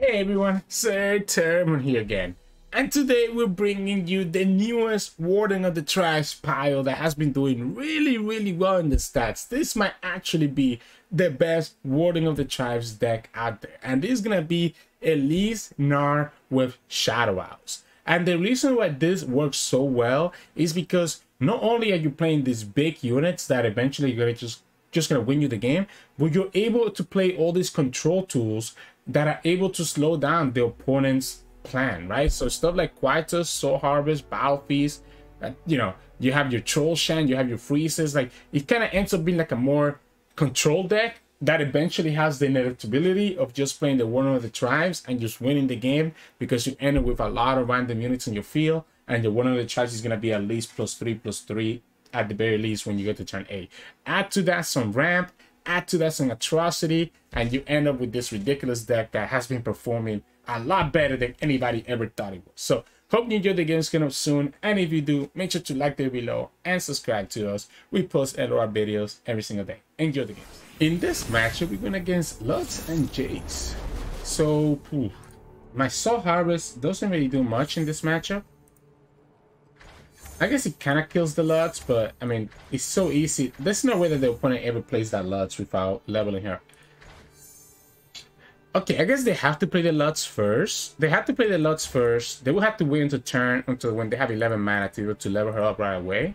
Hey everyone, Sirturmund here again, and today we're bringing you the newest Warden of the Tribes pile that has been doing really well in the stats. This might actually be the best Warden of the Tribes deck out there, and this is gonna be Elise Gnar with Shadow Isles. And the reason why this works so well is because not only are you playing these big units that eventually you're just gonna win you the game, but you're able to play all these control tools that are able to slow down the opponent's plan, right? So stuff like Quietus, Soul Harvest, Battle Feast, you know, you have your Troll Shan, you have your Freezes. Like, it kind of ends up being like a more control deck that eventually has the inevitability of just playing the Warden of the Tribes and just winning the game, because you end up with a lot of random units in your field, and your Warden of the Tribes is going to be at least +3/+3 at the very least when you get to turn 8. Add to that some ramp, add to that some atrocity, and you end up with this ridiculous deck that has been performing a lot better than anybody ever thought it was. So hope you enjoy the games coming up soon, and if you do, make sure to like the video below and subscribe to us. We post LOR videos every single day. Enjoy the games. In this matchup, we're going against Lux and Jayce. So my Soul Harvest doesn't really do much in this matchup. I guess it kind of kills the Lux, but I mean, it's so easy. There's no way that the opponent ever plays that Lux without leveling her. Okay, I guess they have to play the Lux first. They have to play the Lux first. They will have to wait until turn, until when they have 11 mana to level her up right away.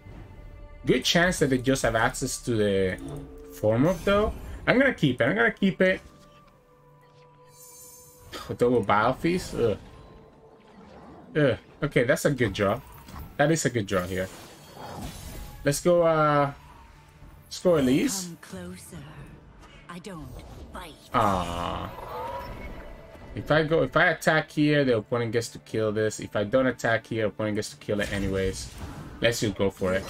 Good chance that they just have access to the form up though. I'm gonna keep it. I'm gonna keep it. Double Battle Feast. Ugh. Okay, that's a good draw. That is a good draw here. Let's go Elise. Come closer. I don't bite. If I attack here, the opponent gets to kill this. If I don't attack here, the opponent gets to kill it anyways. Let's just go for it.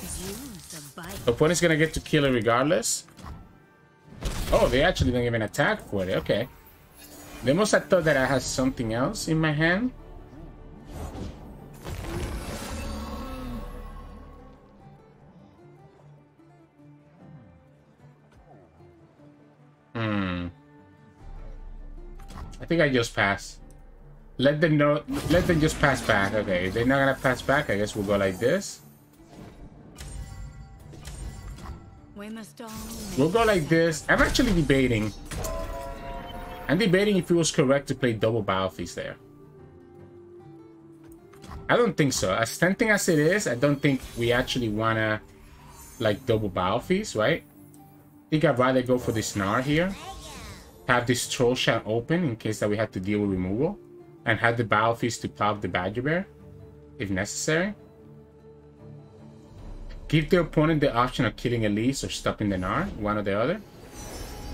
The opponent's gonna get to kill it regardless. Oh, they actually don't even attack for it. Okay. They must have thought that I had something else in my hand. I think I just pass. Let them know. Let them just pass back. Okay, if they're not gonna pass back, I guess we'll go like this. We'll go like this. I'm actually debating. I'm debating if it was correct to play double Battle Feast there. I don't think so. As tempting as it is, I don't think we actually wanna like double Battle Feast, right? I think I'd rather go for this Gnar here. Have this Troll Shan open in case that we have to deal with removal, and have the Battle Feast to pop the Badger Bear if necessary. Give the opponent the option of killing Elise or stopping the Gnar, one or the other,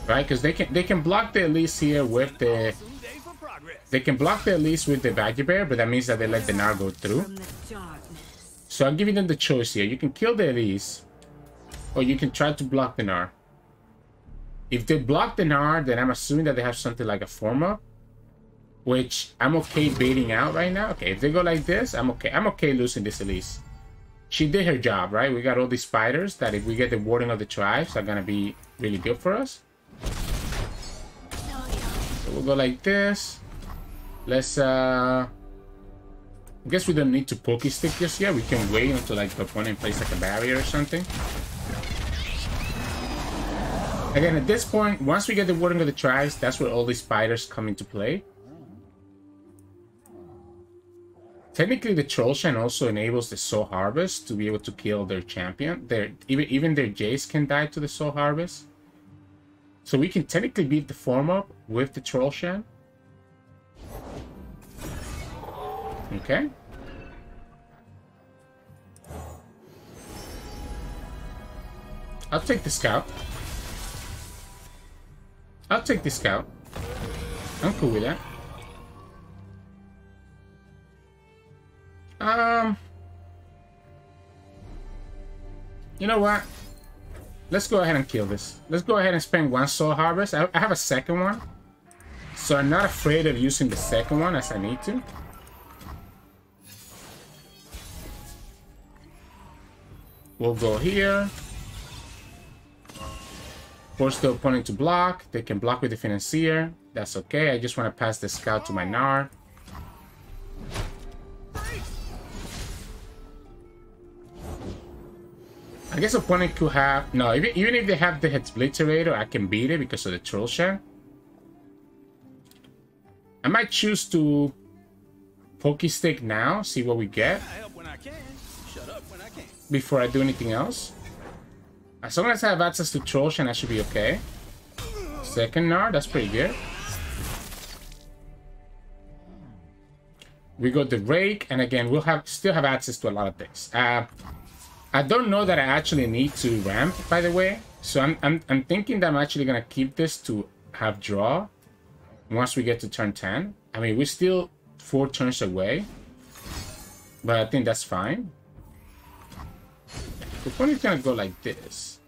right? Because they can block the Elise here with the Badger Bear, but that means that they let the Gnar go through. So I'm giving them the choice here. You can kill the Elise, or you can try to block the Gnar. If they block the Gnar, then I'm assuming that they have something like a form-up, which I'm okay baiting out right now. Okay, if they go like this, I'm okay. I'm okay losing this Elise. She did her job, right? We got all these spiders that if we get the Warden of the Tribes are gonna be really good for us. So we'll go like this. Let's I guess we don't need to Poke Stick just yet. We can wait until like the opponent plays like a barrier or something. Again, at this point, once we get the Warden of the Tribes, that's where all these spiders come into play. Technically, the Troll Shan also enables the Soul Harvest to be able to kill their champion. Even their Jayce can die to the Soul Harvest. So we can technically beat the form up with the Troll Shan. Okay. I'll take the Scout. I'll take the Scout. I'm cool with that. You know what? Let's go ahead and kill this. Let's go ahead and spend one Soul Harvest. I have a second one, so I'm not afraid of using the second one as I need to. We'll go here. force the opponent to block. They can block with the Financier. That's okay. I just want to pass the scout to my Gnar. I guess opponent could have... No, even if they have the Obliterator, I can beat it because of the Troll Shan. I might choose to Pokestick now, see what we get. I help when I can. Shut up when I can. Before I do anything else. As long as I have access to Troll Shan, I should be okay. Second Gnar, that's pretty good. We got the Rake, and again, we'll still have access to a lot of things. I don't know that I actually need to ramp, by the way. So I'm thinking that I'm actually gonna keep this to have draw once we get to turn 10. I mean, we're still 4 turns away, but I think that's fine. The point is gonna go like this.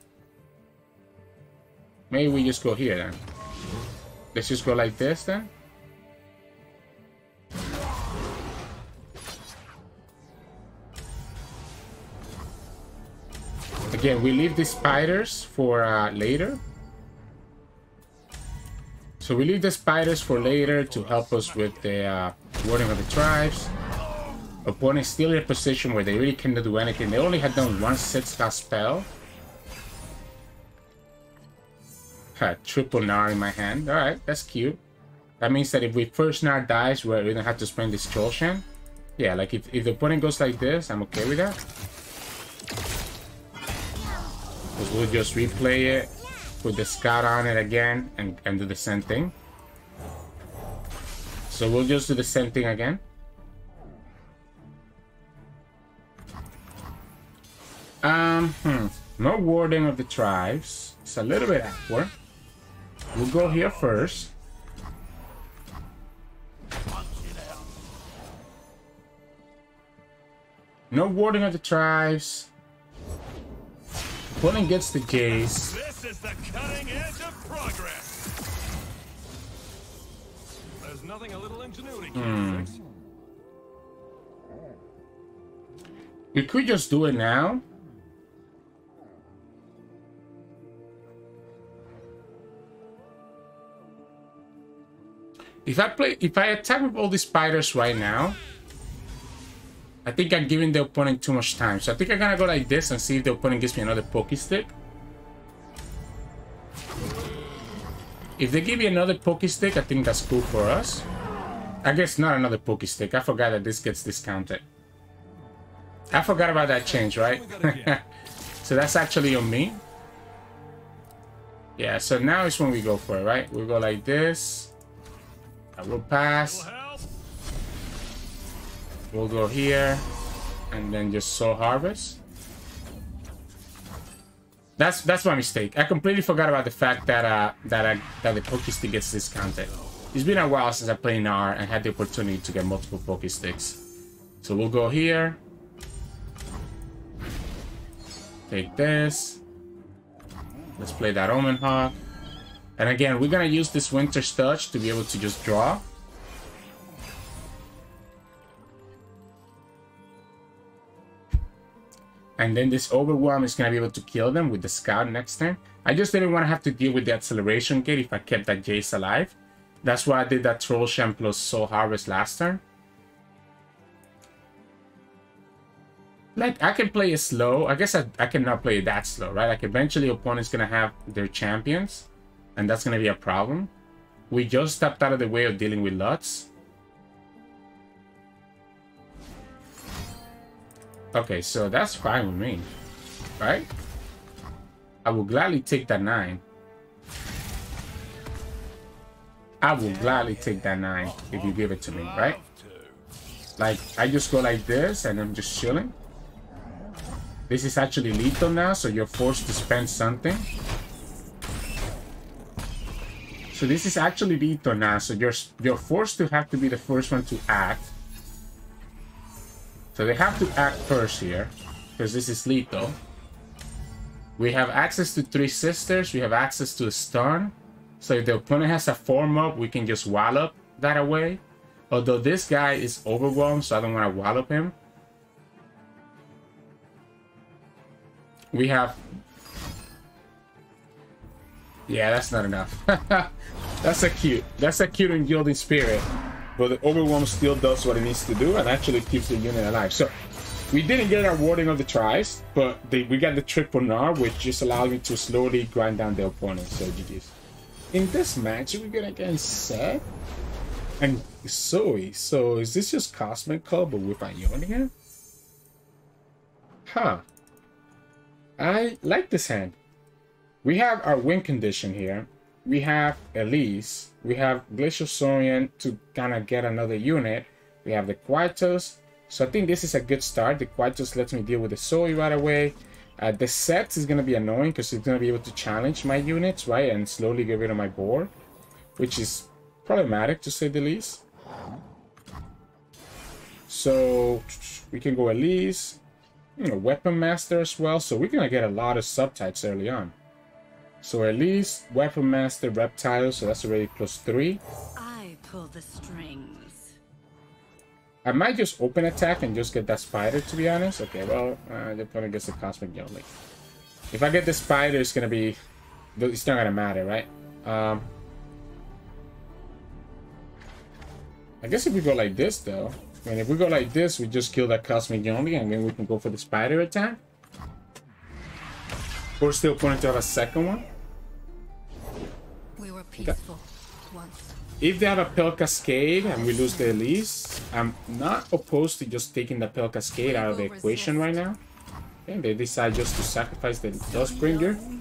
Maybe we just go here then. Let's just go like this then. Again, we leave the spiders for later. So we leave the spiders for later to help us with the Warden of the Tribes. Opponent still in a position where they really cannot do anything. They only had done one Sett Zoe spell. Triple Gnar in my hand. Alright, that's cute. That means that if we first Gnar dies, we don't have to spend this Troll Shan. Yeah, like if the opponent goes like this, I'm okay with that. Because we'll just replay it, put the scout on it again, and do the same thing. So we'll just do the same thing again. No Warden of the Tribes. It's a little bit awkward. We'll go here first. No Warden of the Tribes. Opponent gets the Jayce. This is the cutting edge of progress. There's nothing a little ingenuity can't fix. We could just do it now. If I attack with all these spiders right now, I think I'm giving the opponent too much time. So I think I'm gonna go like this and see if the opponent gives me another Pokestick. If they give me another Pokestick, I think that's cool for us. I guess not another Pokestick. I forgot that this gets discounted. I forgot about that change, right? So that's actually on me. Yeah, so now is when we go for it, right? We'll go like this. I will pass. We'll go here. And then just Soul Harvest. That's my mistake. I completely forgot about the fact that that the Pokestick gets discounted. It's been a while since I played Gnar and had the opportunity to get multiple Pokesticks. So we'll go here. Take this. Let's play that Omen Hawk. And again, we're gonna use this Winter's Touch to be able to just draw. And then this Overwhelm is gonna be able to kill them with the Scout next turn. I just didn't want to have to deal with the Acceleration Gate if I kept that Jayce alive. That's why I did that Troll Shan plus Soul Harvest last turn. Like, I can play it slow. I guess I cannot play it that slow, right? Like, eventually opponent's gonna have their champions. And that's gonna be a problem. We just stepped out of the way of dealing with Lux. Okay, so that's fine with me, right? I will gladly take that 9. I will gladly take that 9 if you give it to me, right? Like, I just go like this and I'm just chilling. This is actually lethal now, so you're forced to spend something. So this is actually lethal now, so you're forced to have to be the first one to act. So they have to act first here, because this is lethal. We have access to 3 sisters, we have access to a stun. So if the opponent has a form up, we can just wallop that away. Although this guy is overwhelmed, so I don't want to wallop him. We have Yeah, that's not enough. That's a cute and yielding spirit. But the overwhelm still does what it needs to do and actually keeps the unit alive. So we didn't get our Warden of the Tries, but we got the triple Gnar, which just allowed me to slowly grind down the opponent. So GG's. In this match, we're gonna get Sett and Zoe. So is this just Cosmic Call but with Ionia? Huh. I like this hand. We have our win condition here. We have Elise. We have Glacial Saurian to kind of get another unit. We have the Quietus. So I think this is a good start. The Quietus lets me deal with the Zoe right away. The Sett is going to be annoying because it's going to be able to challenge my units, right? And slowly get rid of my board, which is problematic to say the least. So we can go Elise. Weapon Master as well. So we're going to get a lot of subtypes early on. So Elise, Weapon Master, Reptile, so that's already +3. I pull the strings. I might just open attack and just get that spider, to be honest. Okay, well, the opponent gets the Cosmic Youngling. If I get the spider, it's gonna be... It's not gonna matter, right? I guess if we go like this, though... I mean, if we go like this, we just kill that Cosmic Youngling and then we can go for the spider attack. Force the opponent to have a second one. We were peaceful once. If they have a Pale Cascade and we lose the Elise, I'm not opposed to just taking the Pale Cascade out of the equation right now. Okay, they decide just to sacrifice the Dustbringer.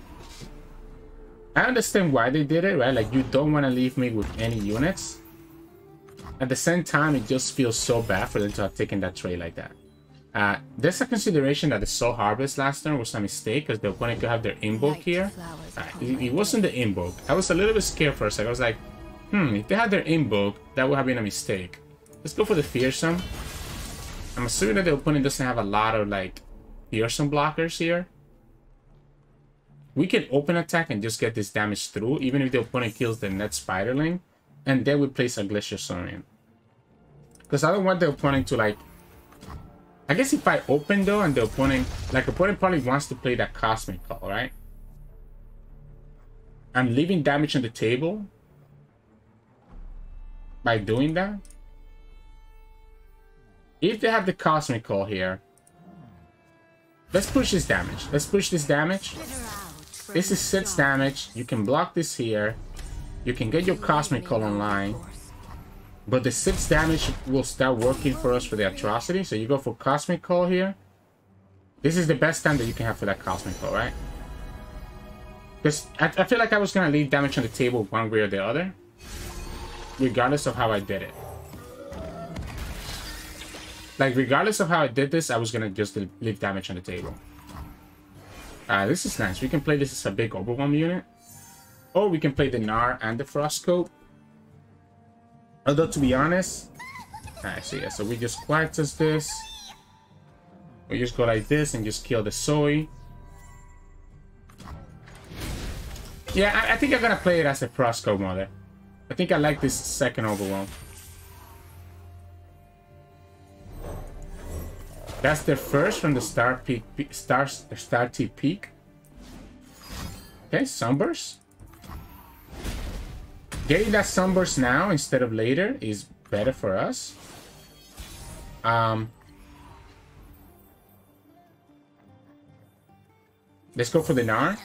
I understand why they did it, right? Like, you don't want to leave me with any units. At the same time, it just feels so bad for them to have taken that trade like that. There's a consideration that the Soul Harvest last turn was a mistake because the opponent could have their Invoke here. It wasn't the Invoke. I was a little bit scared for a second. I was like, if they had their Invoke, that would have been a mistake. Let's go for the Fearsome. I'm assuming that the opponent doesn't have a lot of, like, Fearsome blockers here. We can open attack and just get this damage through, even if the opponent kills the net Spiderling. And then we place a Glacial Saurian. Because I don't want the opponent to, like... I guess if I open, though, and the opponent... Like, opponent probably wants to play that Cosmic Call, right? I'm leaving damage on the table by doing that. If they have the Cosmic Call here, let's push this damage. Let's push this damage. This is 6 damage. You can block this here. You can get your Cosmic Call online. But the 6 damage will start working for us for the Atrocity. So you go for Cosmic Call here. This is the best time that you can have for that Cosmic Call, right? Because I feel like I was going to leave damage on the table one way or the other. Regardless of how I did it. Like, regardless of how I did this, I was going to just leave damage on the table. This is nice. We can play this as a big Overwhelm unit. Or we can play the Gnar and the Frostcoat. Although, to be honest... Alright, so yeah, so we just Quietus this. We just go like this and just kill the Zoe. Yeah, I think I'm gonna play it as a Frostcoat mother. I think I like this second Overwhelm. That's their first from the Star T Peak. Okay, Sunburst. Getting that Sunburst now instead of later is better for us. Let's go for the Gnar.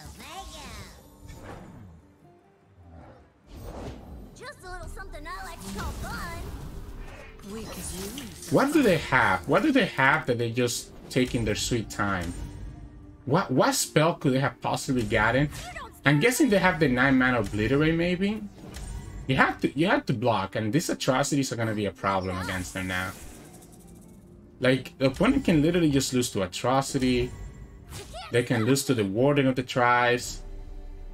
Just a little something I like to call fun. We could use. What do they have? What do they have that they're just taking their sweet time? What spell could they have possibly gotten? I'm guessing they have the 9-mana Obliterate, maybe. You have to block, and these atrocities are gonna be a problem against them now. Like, the opponent can literally just lose to Atrocity. They can lose to the Warden of the Tribes.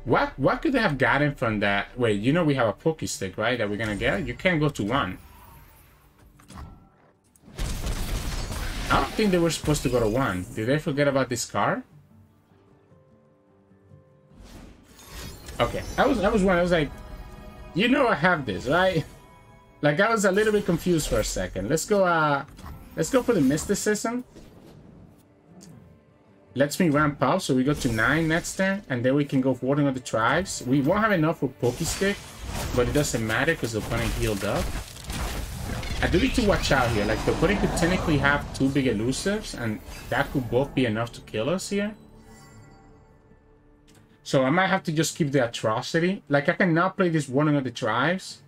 What could they have gotten from that? Wait, you know we have a Poké Stick, right? That we're gonna get? You can't go to 1. I don't think they were supposed to go to 1. Did they forget about this card? Okay, I was one. I was like, you know I have this, right? Like, I was a little bit confused for a second. Let's go for the Mysticism. lets me ramp up, so we go to 9 next turn, and then we can go Warden of the Tribes. We won't have enough for Pokestick, but it doesn't matter because the opponent healed up. I do need to watch out here. Like, the opponent could technically have 2 big elusives, and that could both be enough to kill us here. So I might have to just keep the Atrocity. Like, I cannot play this Warden of the Tribes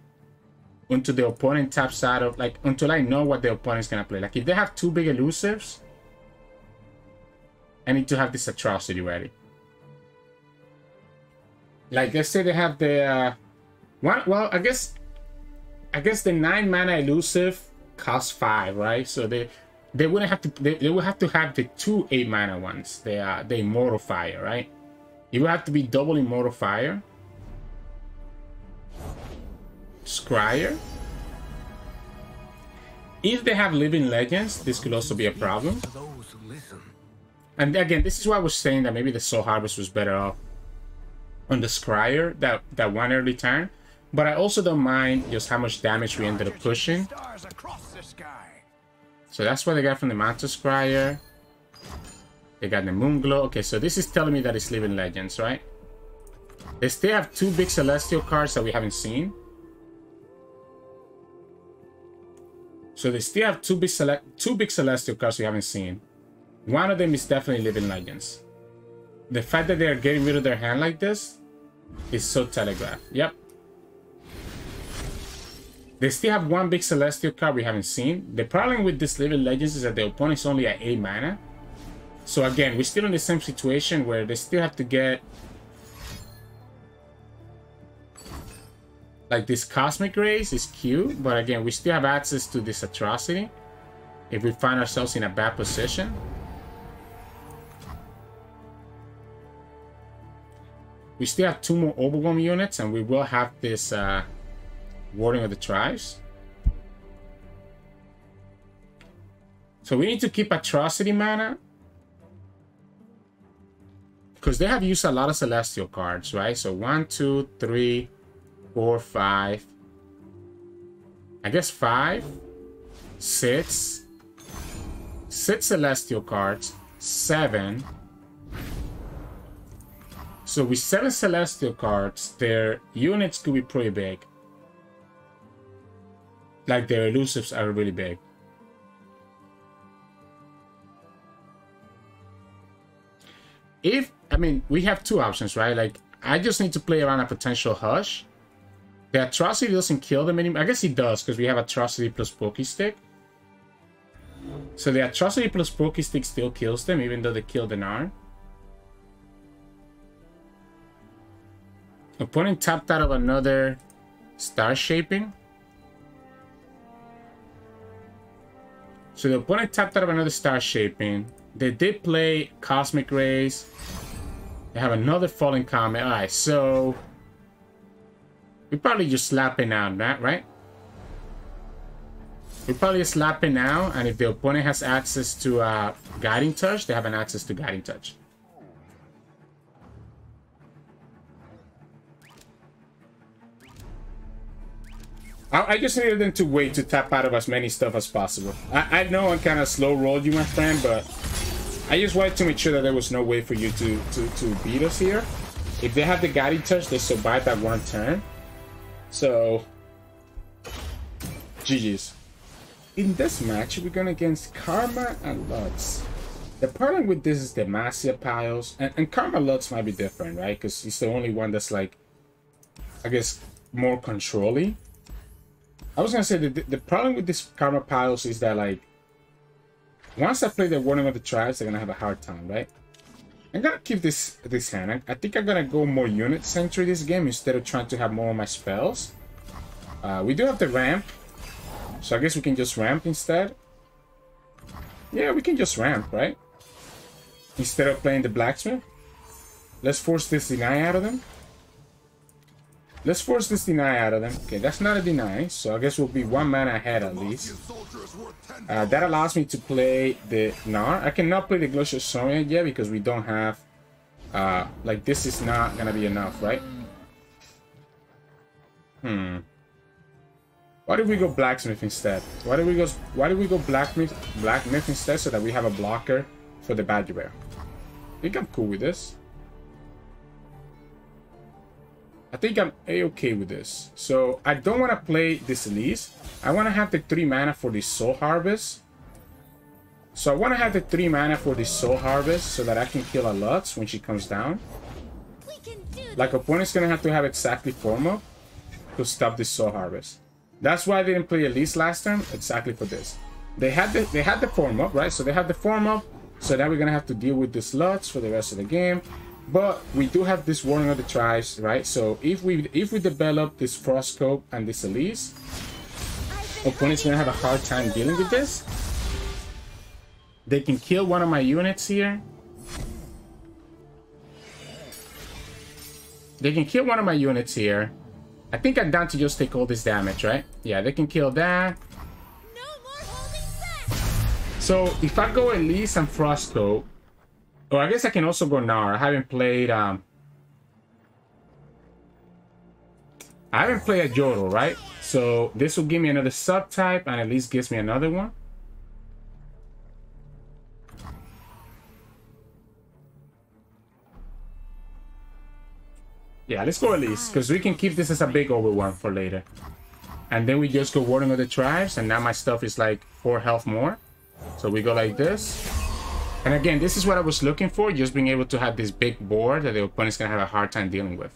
until the opponent taps out of, like, until I know what the opponent's gonna play. Like, if they have 2 big elusives, I need to have this Atrocity ready. Like, let's say they have the well, I guess the 9 mana elusive costs 5, right? So they wouldn't have to, they would have to have the 2 8 mana ones. The Immortal Fire, right? You would have to be double Immortal Fire. Scryer. If they have Living Legends, this could also be a problem. And again, this is why I was saying that maybe the Soul Harvest was better off on the Scryer, that one early turn. But I also don't mind just how much damage we ended up pushing. So that's what they got from the Mantle Scryer. They got the Moonglow. Okay, so this is telling me that it's Living Legends, right? They still have 2 big Celestial cards that we haven't seen. So they still have 2 big Celestial cards we haven't seen. One of them is definitely Living Legends. The fact that they're getting rid of their hand like this is so telegraphed. Yep. They still have 1 big Celestial card we haven't seen. The problem with this Living Legends is that the opponent's only at 8 mana. So again, we're still in the same situation where they still have to get like this Cosmic Rays is cute, but again, we still have access to this Atrocity if we find ourselves in a bad position. We still have 2 more Overwhelm units, and we will have this Warden of the Tribes. So we need to keep Atrocity mana, because they have used a lot of Celestial cards, right? So 1, 2, 3, 4, 5. I guess 5, 6. 6 Celestial cards, 7. So with 7 Celestial cards, their units could be pretty big. Like, their elusives are really big. I mean, we have 2 options, right? Like, I just need to play around a potential Hush. The Atrocity doesn't kill them anymore. I guess it does, because we have Atrocity plus Pokestick. So the Atrocity plus Pokestick still kills them, even though they kill the Gnar. Opponent tapped out of another Star Shaping. So the opponent tapped out of another Star Shaping. They did play Cosmic Rays. They have another Falling Comet. Alright, so we probably just slap it out, right? We probably just slap it now, and if the opponent has access to Guiding Touch, they have an access to Guiding Touch. I just needed them to wait to tap out of as many stuff as possible. I know I kind of slow rolled you, my friend, but I just wanted to make sure that there was no way for you to beat us here. If they have the Guiding Touch, they survive that 1 turn. So, GG's. In this match, we're going against Karma and Lux. The problem with this is the Demacia piles, and Karma Lux might be different, right? Because he's the only one that's, like, I guess, more controlling. I was gonna say that the problem with this Karma piles is that, like, once I play the Warden of the Tribes, they're gonna have a hard time, right? I'm gonna keep this hand. I think I'm gonna go more unit centric this game instead of trying to have more of my spells. We do have the ramp, so I guess we can just ramp instead. Yeah, we can just ramp, right? Instead of playing the Blacksmith. Let's force this deny out of them. Let's force this deny out of them. Okay, that's not a deny, so I guess we'll be 1 mana ahead at least. That allows me to play the Gnar. I cannot play the Glacial Sonya yet because we don't have... like, this is not gonna be enough, right? Why did we go Blacksmith instead? Why did we go Blacksmith instead so that we have a blocker for the Badger Bear? think I'm cool with this. I think I'm a-okay with this. So I don't want to play this Elise. I want to have the 3 mana for the Soul Harvest. So I want to have the 3 mana for the Soul Harvest so that I can kill a Lux when she comes down. Like, opponent's going to have exactly 4 up to stop this Soul Harvest. That's why I didn't play Elise last time, exactly for this. They had the form up, right? So they have the form up, so now we're going to have to deal with this Lux for the rest of the game. But we do have this Warden of the Tribes, right? So if we develop this Frostcoat and this Elise, opponent's gonna have a hard time dealing with this. They can kill one of my units here. They can kill one of my units here. I think I'm down to just take all this damage, right? Yeah, they can kill that. No more holding back. So if I go Elise and Frostcoat, oh, I guess I can also go Gnar. I haven't played a Jodel, right? So this will give me another subtype and at least gives me another one. Yeah, let's go Elise, because we can keep this as a big overwhelm for later. And then we just go Warden of the Tribes, and now my stuff is like 4 health more. So we go like this. And again, this is what I was looking for, just being able to have this big board that the opponent's going to have a hard time dealing with.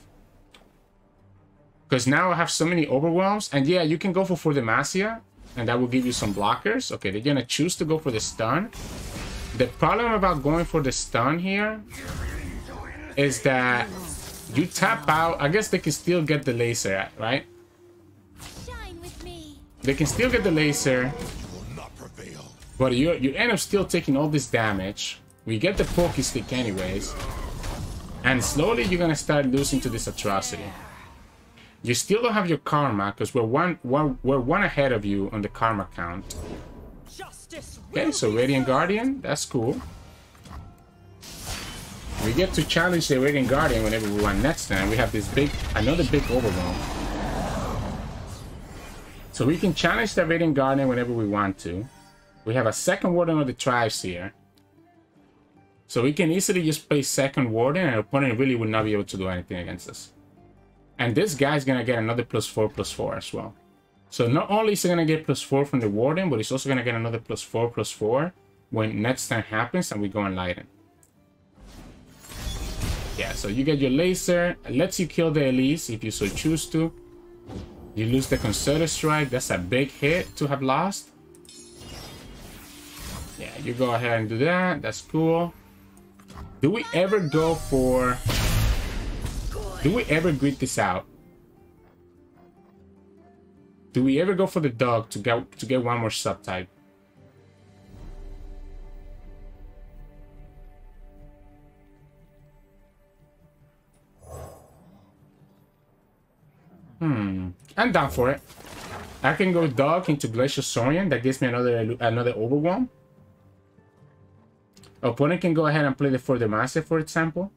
Because now I have so many overwhelms, and yeah, you can go for Demacia, and that will give you some blockers. Okay, they're going to choose to go for the stun. The problem about going for the stun here is that you tap out. I guess they can still get the laser, right? Shine with me. They can still get the laser. But you end up still taking all this damage. We get the Poke Stick anyways. And slowly you're going to start losing to this atrocity. You still don't have your Karma, because we're one ahead of you on the Karma count. Okay, so Radiant Guardian, that's cool. We get to challenge the Radiant Guardian whenever we want next time. We have this another big overwhelm. So we can challenge the Radiant Guardian whenever we want to. We have a second Warden of the Tribes here. So we can easily just play second Warden and our opponent really will not be able to do anything against us. And this guy's going to get another +4/+4 as well. So not only is he going to get +4 from the Warden, but he's also going to get another +4/+4 when next time happens and we go and Lighten. Yeah, so you get your laser. It lets you kill the Elise if you so choose to. You lose the Concerted Strike. That's a big hit to have lost. Yeah, you go ahead and do that. That's cool. Do we ever go for... Do we ever grid this out? Do we ever go for the dog to get one more subtype? I'm down for it. I can go dog into Glacial Saurian. That gives me another overwhelm. Opponent can go ahead and play the Demacia, for example.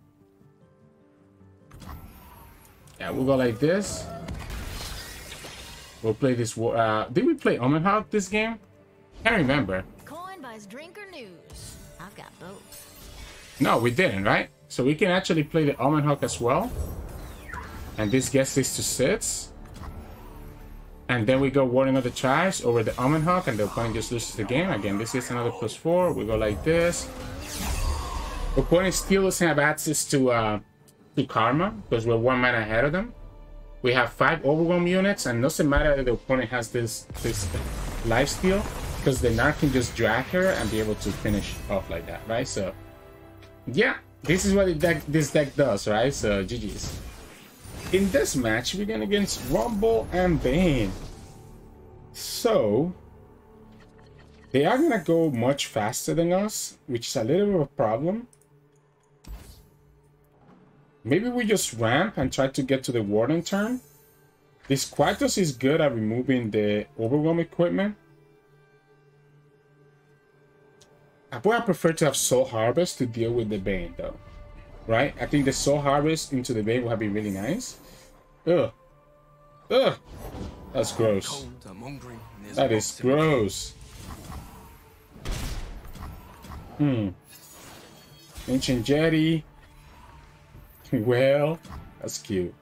Yeah, we'll go like this. We'll play this. Did we play Omen Hawk this game? Can't remember. Coin buys drink or news. I've got both. No, we didn't, right? So we can actually play the Omen Hawk as well. And this gets this to 6. And then we go Warden of the Tribes over the Omen Hawk, and the opponent just loses the game. Again, this gets another +4. We go like this. Opponent still doesn't have access to Karma, because we're 1 mana ahead of them. We have 5 overwhelm units, and it doesn't matter if the opponent has this lifesteal, because the Gnar can just drag her and be able to finish off like that, right? So, yeah, this is what this deck does, right? So, GG's. In this match, we're going against Rumble and Vayne. So, they are going to go much faster than us, which is a little bit of a problem. Maybe we just ramp and try to get to the Warden turn. This Quatos is good at removing the overwhelm equipment. I would prefer to have Soul Harvest to deal with the Vayne though. Right? I think the Soul Harvest into the Vayne would have been really nice. Ugh. Ugh. That's gross. That is gross. Ancient Jetty. Well, that's cute.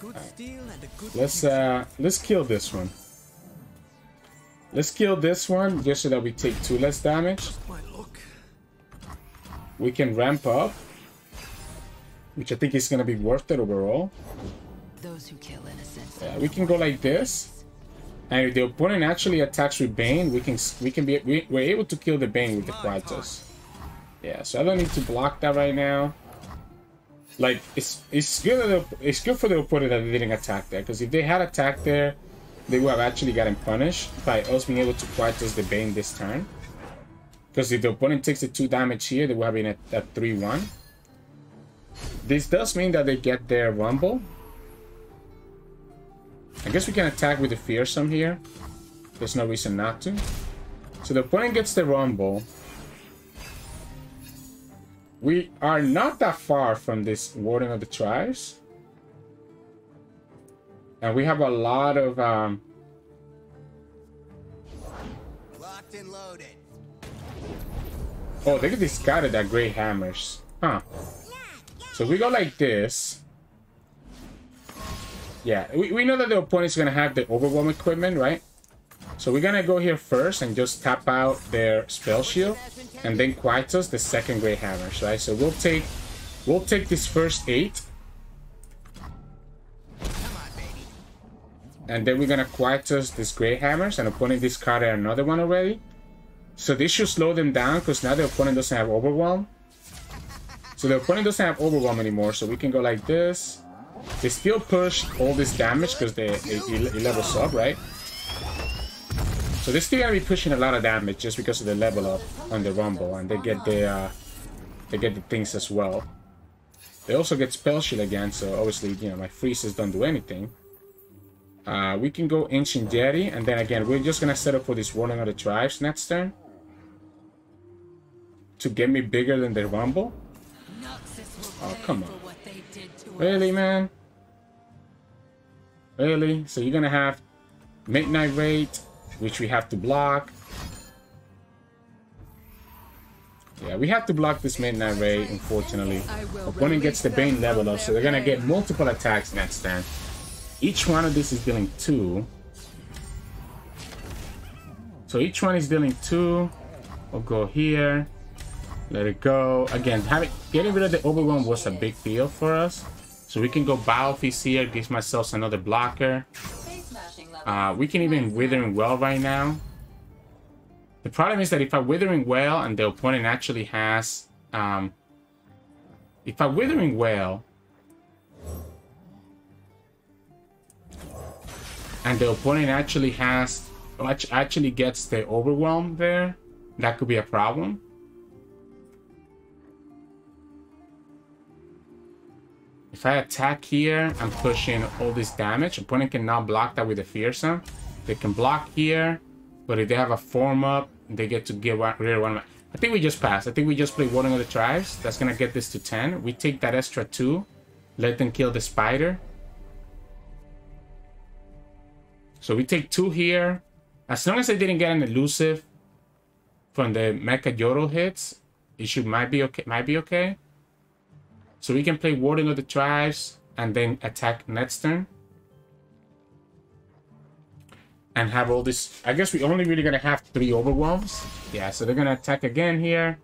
Good steel and a good Let's kill this one. Let's kill this one just so that we take 2 less damage. my luck. We can ramp up, which I think is gonna be worth it overall. Those who kill innocents. Yeah, we can go like this, and if the opponent actually attacks with Bane, we're able to kill the Bane with the Kratos. Yeah, so I don't need to block that right now. Like it's good for the opponent that they didn't attack there, because if they had attacked there, they would have actually gotten punished by us being able to Kratos the Bane this turn. Because if the opponent takes the 2 damage here, they would have been at 3-1. This does mean that they get their Rumble. I guess we can attack with the Fearsome here. There's no reason not to. So the opponent gets the Rumble. We are not that far from this Warden of the Tribes. And we have a lot of... Locked and loaded. Oh, they get discarded that Great Hammers. Huh. So we go like this. Yeah, we know that the opponent's going to have the Overwhelm equipment, right? So we're going to go here first and just tap out their Spell Shield. And then Kratos the second Great Hammers, right? So we'll take this first 8. And then we're going to Kratos this Great Hammers. And opponent discarded another one already. So this should slow them down because now the opponent doesn't have Overwhelm. So the opponent doesn't have Overwhelm anymore. So we can go like this. They still push all this damage because they levels up, right? So they're still gonna be pushing a lot of damage just because of the level up on the Rumble, and they get the things as well. They also get Spell Shield again, so obviously, you know, my freezes don't do anything. We can go Ancient Jetty, and then again, we're just gonna set up for this Warden of the Tribes next turn to get me bigger than the Rumble. Oh, come on. Really, man? Really? So you're gonna have Midnight Raid, which we have to block. Yeah, we have to block this Midnight Raid, unfortunately. Opponent gets the Bane level up, so they're gonna get multiple attacks next turn. Each one of this is dealing 2. So each one is dealing 2. We'll go here. Let it go. Again, getting rid of the Overwhelm was a big deal for us. So we can go Battle Feast here, gives myself another blocker. We can even Withering Well right now. The problem is that if I Withering Well and the opponent actually has... if I Withering Well... and the opponent actually has... actually gets the Overwhelm there, that could be a problem. If I attack here, I'm pushing all this damage. Opponent cannot block that with a Fearsome. They can block here, but if they have a form up, they get to get rid of one. I think we just passed. I think we just play Warden of the Tribes. That's gonna get this to 10. We take that extra 2. Let them kill the spider. So we take 2 here. As long as I didn't get an elusive from the Mecha Yodel hits, it might be okay. So we can play Warden of the Tribes and then attack next turn. And have all this... I guess we're only really going to have 3 Overwhelms. Yeah, so they're going to attack again here.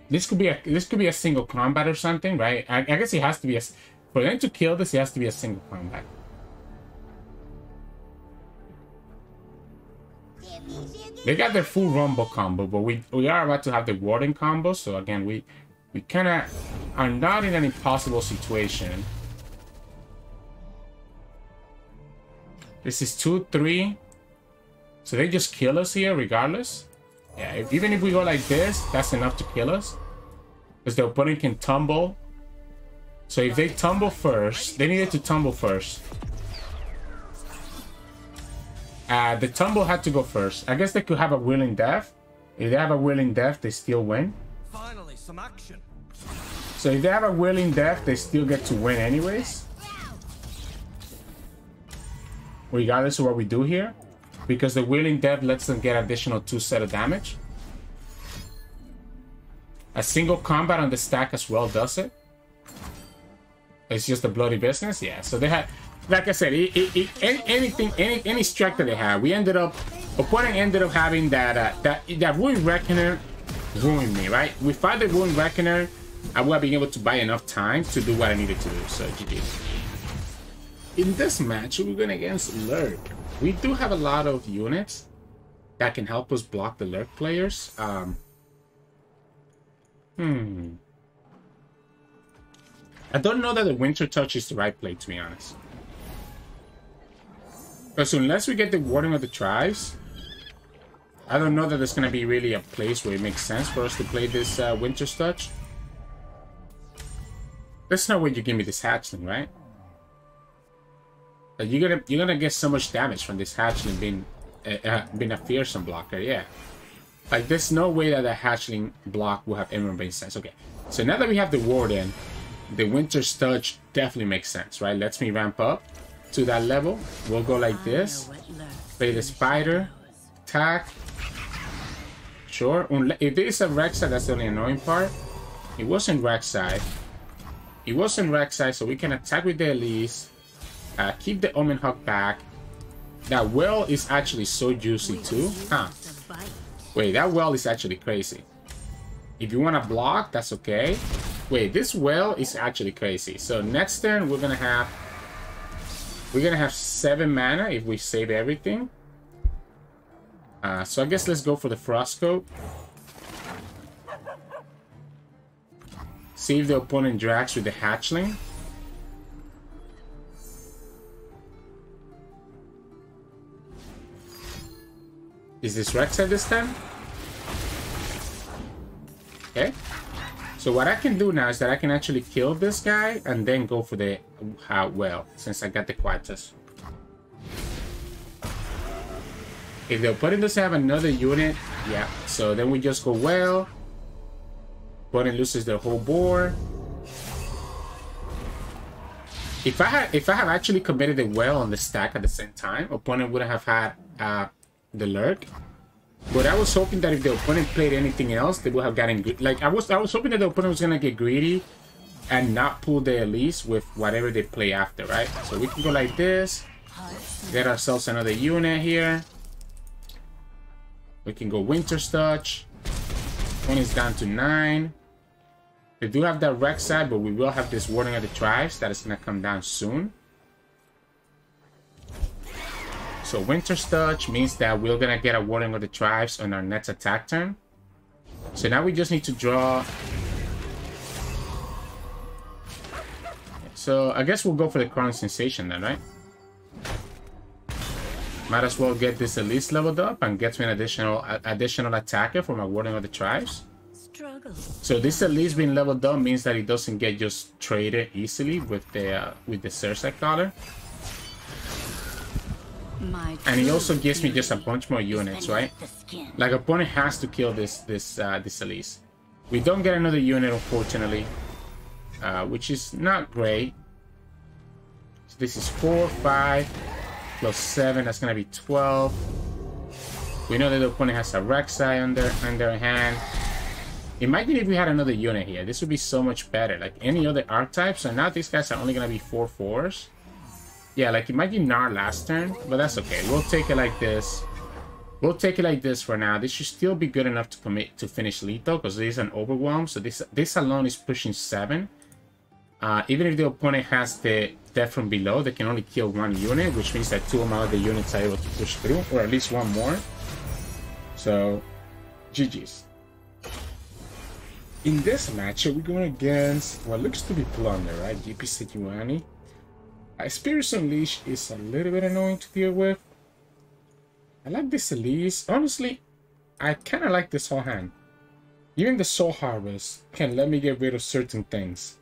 This could be a single combat or something, right? I guess it has to be for them to kill this, it has to be a single combat. They got their full Rumble combo, but we are about to have the Warden combo, so again, we kind of are not in an impossible situation. This is 2-3. So they just kill us here regardless. Yeah, even if we go like this, that's enough to kill us. Because the opponent can tumble. So if they tumble first, they needed to tumble first. The tumble had to go first. I guess they could have a Willing Death. If they have a Willing Death, they still win. Finally, some action. So if they have a Willing Death, they still get to win anyways. regardless of what we do here, because the Wailing Death lets them get additional 2 set of damage. A single combat on the stack as well does it. It's just a bloody business, yeah. So they had, like I said, any strike that they had, opponent ended up having that Ruined Reckoner ruined me, right? Without the Ruined Reckoner, I would have been able to buy enough time to do what I needed to do. So GG. In this match, we're going against Lurk. We do have a lot of units that can help us block the Lurk players. I don't know that the Winter Touch is the right play, to be honest. So unless we get the Warden of the Tribes, I don't know that there's going to be really a place where it makes sense for us to play this Winter Touch. That's not where you give me this hatchling, right? You're gonna get so much damage from this hatchling being a fearsome blocker, yeah. Like there's no way that the hatchling block will have ever made sense. Okay, so now that we have the Warden, the Winter's Touch definitely makes sense, right? Lets me ramp up to that level. We'll go like this. Play the Spider, attack. Sure. If there is a Rek'Sai, that's the only annoying part. It wasn't Rek'Sai. It wasn't Rek'Sai, so we can attack with the Elise. Keep the Omen Hawk back. That well is actually so juicy too. Huh. Wait, that well is actually crazy. If you want to block, that's okay. Wait, this well is actually crazy. So next turn we're gonna have 7 mana if we save everything. So I guess let's go for the Frostcoat. See if the opponent drags with the Hatchling. Is this Rek'Sai this time? Okay. So what I can do now is that I can actually kill this guy and then go for the well, since I got the Quietus. If the opponent doesn't have another unit, yeah. So then we just go well. Opponent loses their whole board. If I have actually committed a well on the stack at the same time, opponent would have had the Lurk. But I was hoping that if the opponent played anything else, they would have gotten good. Like I was hoping that the opponent was gonna get greedy and not pull the Elise with whatever they play after, right? So we can go like this, get ourselves another unit here. We can go Winter's Touch. Opponent's down to 9. They do have that Rek'Sai, but we will have this Warden of the Tribes that is gonna come down soon. So Winter's Touch means that we're gonna get a Warden of the Tribes on our next attack turn. So now we just need to draw. So I guess we'll go for the Chronic Sensation then, right? Might as well get this Elise leveled up and get me an additional attacker for my Warden of the Tribes. So this Elise being leveled up means that it doesn't get just traded easily with the Cersei collar. And it also gives me just a bunch more units, right? Like opponent has to kill this Elise. We don't get another unit, unfortunately, which is not great. So this is 4, 5 plus 7. That's gonna be 12. We know that the opponent has a Rek'Sai on their hand. Imagine if we had another unit here. This would be so much better. Like any other archetype. So now these guys are only gonna be 4 4s. Yeah, like imagine Gnar last turn, but that's okay. We'll take it like this. We'll take it like this for now. This should still be good enough to commit to finish lethal because there is an overwhelm. So this alone is pushing 7. Even if the opponent has the death from below, they can only kill 1 unit, which means that 2 of my other units are able to push through, or at least 1 more. So, GG's. In this match, we're going against what looks to be Plunder, right? GP Sejuani. Spirit Unleash is a little bit annoying to deal with. I like this Elise. Honestly, I kind of like this whole hand. Even the Soul Harvest can let me get rid of certain things.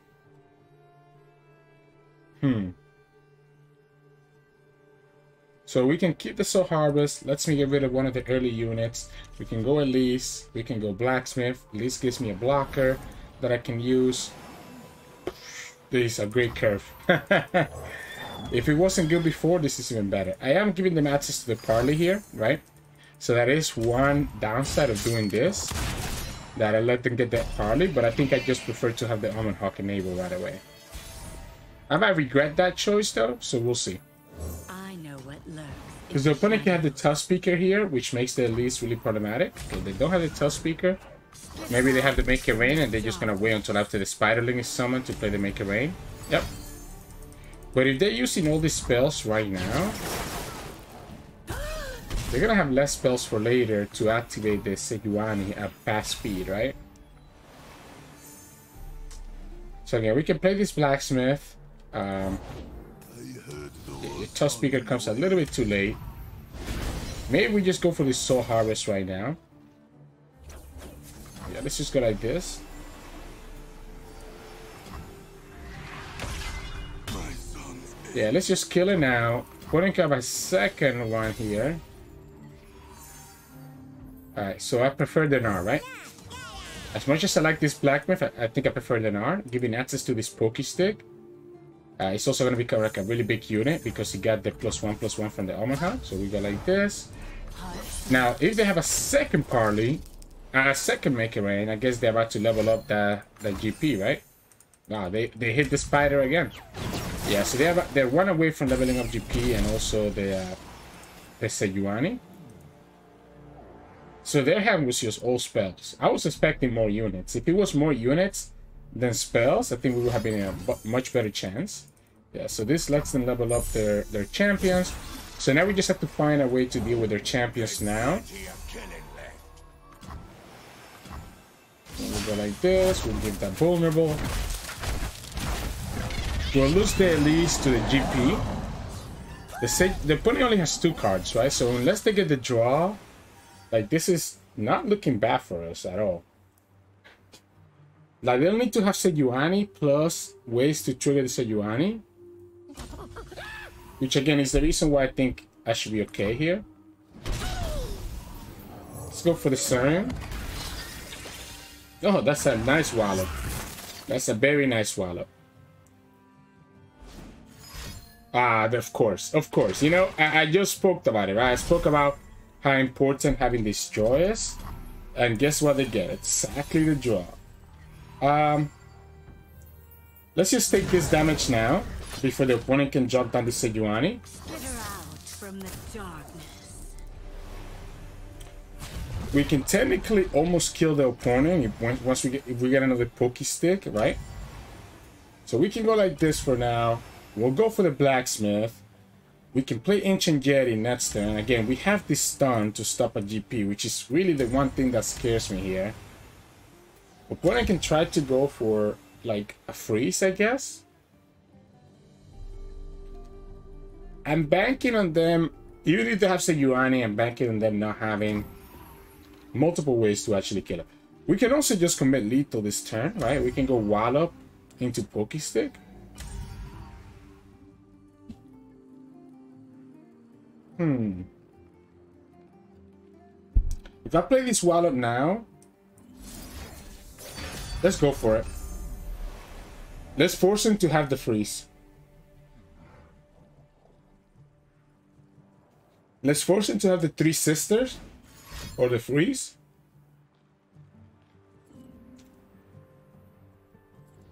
So we can keep the Soul Harvest. Lets me get rid of one of the early units. We can go Elise. We can go Blacksmith. Elise gives me a blocker that I can use. This is a great curve. If it wasn't good before, this is even better. I am giving them access to the parley here, right? So that is one downside of doing this, that I let them get that parley, but I think I just prefer to have the Almond Hawk enabled right away. I might regret that choice though, so we'll see. I know what lurks. Because the opponent can have the tough speaker here, which makes the Elise really problematic. Okay, they don't have the tough speaker. Maybe they have the Make It Rain and they're just gonna wait until after the Spiderling is summoned to play the Make It Rain. Yep. But if they're using all these spells right now, they're gonna have less spells for later to activate the Sejuani at fast speed, right? So again, we can play this Blacksmith. The tough speaker comes a little bit too late. Maybe we just go for this Soul Harvest right now. Yeah, let's just go like this. Yeah, let's just kill it now. Putting up a second one here. Alright, so I prefer the Gnar, right? As much as I like this Blacksmith, I think I prefer the Gnar. Giving access to this Pokey Stick. It's also going to be like a really big unit because he got the +1/+1 from the Almond Hawk. So we go like this. Now, if they have a second parley, a second Make It Rain, I guess they're about to level up the GP, right? Wow, they hit the spider again. Yeah, so they're one away from leveling up GP and also the Sejuani. So their hand was just all spells. I was expecting more units. If it was more units than spells, I think we would have been in a much better chance. Yeah, so this lets them level up their champions. So now we just have to find a way to deal with their champions now. We'll go like this. We'll give that vulnerable. We'll lose the Elise to the GP. The opponent only has 2 cards, right? So unless they get the draw, like this is not looking bad for us at all. Like they'll need to have Sejuani plus ways to trigger the Sejuani. Which again is the reason why I think I should be okay here. Let's go for the Sirturmund. Oh, that's a nice wallop. That's a very nice wallop. Ah, of course. You know, I just spoke about it, right? I spoke about how important having this draw is. And guess what they get? Exactly the draw. Let's just take this damage now before the opponent can drop down the Sejuani. From the darkness. We can technically almost kill the opponent if we get another Pokey Stick, right? So we can go like this for now. We'll go for the Blacksmith. We can play Ancient Jetty next turn. Again, we have this stun to stop a GP, which is really the one thing that scares me here. Opponent can try to go for like a freeze, I guess. I'm banking on them, even if they have Sejuani, I'm banking on them not having multiple ways to actually kill it. We can also just commit lethal this turn, right? We can go Wallop into Pokey Stick. If I play this Wallop now, let's go for it. Let's force him to have the freeze. Let's force him to have the 3 sisters or the freeze.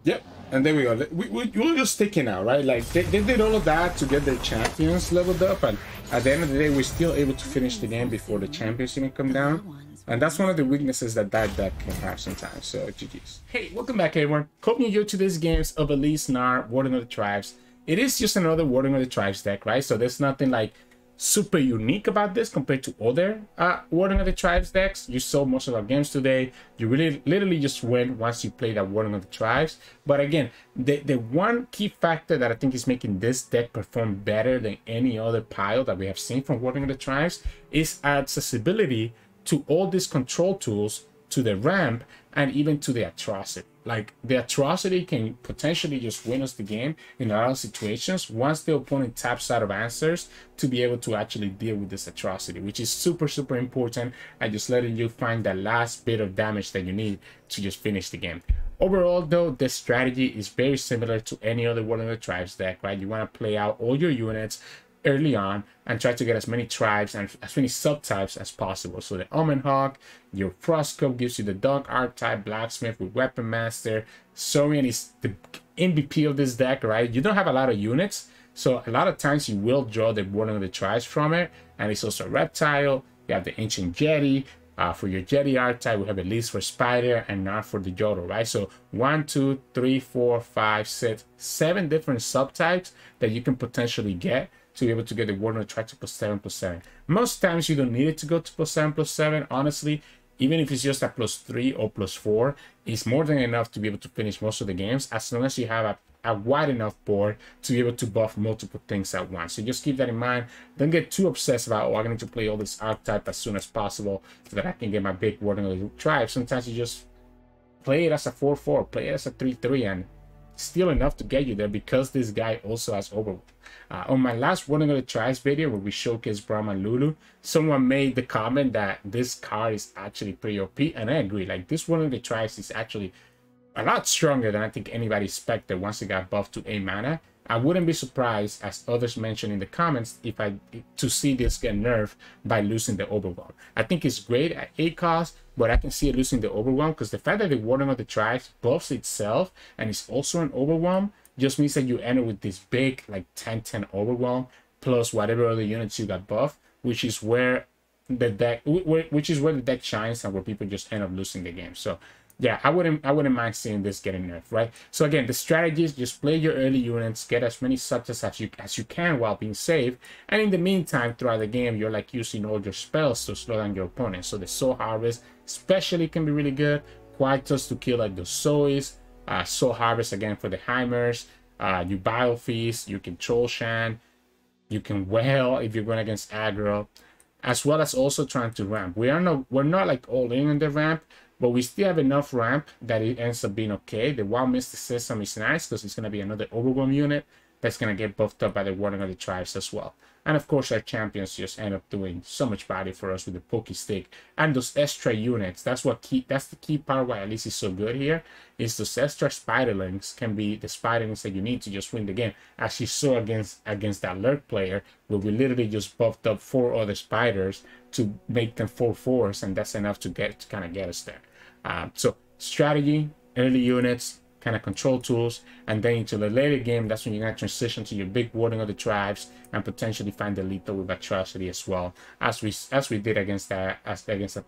Yep, and there we go. We're just sticking out, right? Like they did all of that to get their champions leveled up, and at the end of the day, we're still able to finish the game before the champions even come down. And that's one of the weaknesses that deck can have sometimes. So GG's. Hey, welcome back everyone. Hope you enjoyed today's games of Elise Gnar, Warden of the Tribes. It is just another Warden of the Tribes deck, right? So there's nothing like super unique about this compared to other Warden of the Tribes decks. You saw most of our games today. You really literally just win once you play that Warden of the Tribes. But again, the one key factor that I think is making this deck perform better than any other pile that we have seen from Warden of the Tribes is accessibility to all these control tools, to the ramp, and even to the atrocity. Like the atrocity can potentially just win us the game in a lot of situations once the opponent taps out of answers to be able to actually deal with this atrocity, which is super important, and just letting you find that last bit of damage that you need to just finish the game. Overall, though, this strategy is very similar to any other Warden of the Tribes deck, right? You want to play out all your units early on and try to get as many tribes and as many subtypes as possible. So the Omen Hawk, your Frostcoat gives you the Dog archetype, Blacksmith with Weapon Master. Saurian is the MVP of this deck, right? You don't have a lot of units, so a lot of times you will draw the Warden of the Tribes from it. And it's also a Reptile. You have the Ancient Jetty. For your Jetty archetype, we have Elise for Spider and Gnar for the Jotto, right? So 1, 2, 3, 4, 5, 6, 7 different subtypes that you can potentially get to be able to get the Warden of the Tribes to +7/+7. Most times you don't need it to go to +7/+7, honestly. Even if it's just a +3 or +4, it's more than enough to be able to finish most of the games, as long as you have a wide enough board to be able to buff multiple things at once. So just keep that in mind. Don't get too obsessed about, oh, I need to play all this archetype as soon as possible so that I can get my big Warden of the Tribe. Sometimes you just play it as a 4/4, play it as a 3/3, and still enough to get you there because this guy also has Overwhelm. On my last Warden of the Tribes video where we showcased Brahma and Lulu, someone made the comment that this card is actually pretty OP, and I agree. Like, this Warden of the Tribes is actually a lot stronger than I think anybody expected once it got buffed to 8 mana. I wouldn't be surprised, as others mentioned in the comments, to see this get nerfed by losing the Overwhelm. I think it's great at 8 cost, but I can see it losing the Overwhelm because the fact that the Warden of the Tribes buffs itself and is also an Overwhelm just means that you enter with this big, like 10/10 Overwhelm plus whatever other units you got buffed, which is where the deck shines and where people just end up losing the game. So yeah, I wouldn't mind seeing this getting nerfed, right? So again, the strategy is just play your early units, get as many subsets as you can while being safe, and in the meantime, throughout the game, you're like using all your spells to slow down your opponent. So the Soul Harvest especially can be really good. Quietus to kill like the Zoes, Soul Harvest again for the Heimers, you Bile Feast, you can Troll Shan, you can Wail if you're going against aggro, as well as also trying to ramp. We're not like all in on the ramp, but we still have enough ramp that it ends up being okay. The Wild Mysticism is nice because it's going to be another Overwhelm unit that's going to get buffed up by the Warden of the Tribes as well. And of course, our champions just end up doing so much value for us with the Poke Stick and those extra units. That's the key part why Elise is so good here, is those extra Spiderlings can be the Spiderlings that you need to just win the game. As you saw against that Lurk player, where we literally just buffed up 4 other spiders to make them 4/4s, and that's enough to kind of get us there. So strategy, early units, kind of control tools, and then into the later game, that's when you're going to transition to your big Warden of the Tribes and potentially find the lethal with Atrocity as well, as we did against a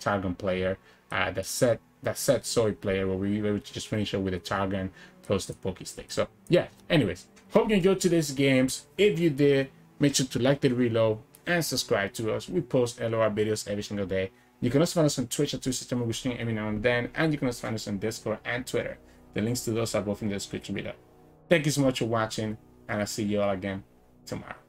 Targon player, that Sett Zoe player, where we were able to just finish up with a Targon plus the Poke Stick. So yeah, anyways, hope you enjoyed today's games. If you did, make sure to like the reload and subscribe to us. We post LOR videos every single day. You can also find us on Twitch at Sirturmund. We stream every now and then, and you can also find us on Discord and Twitter. The links to those are both in the description below. Thank you so much for watching, and I'll see you all again tomorrow.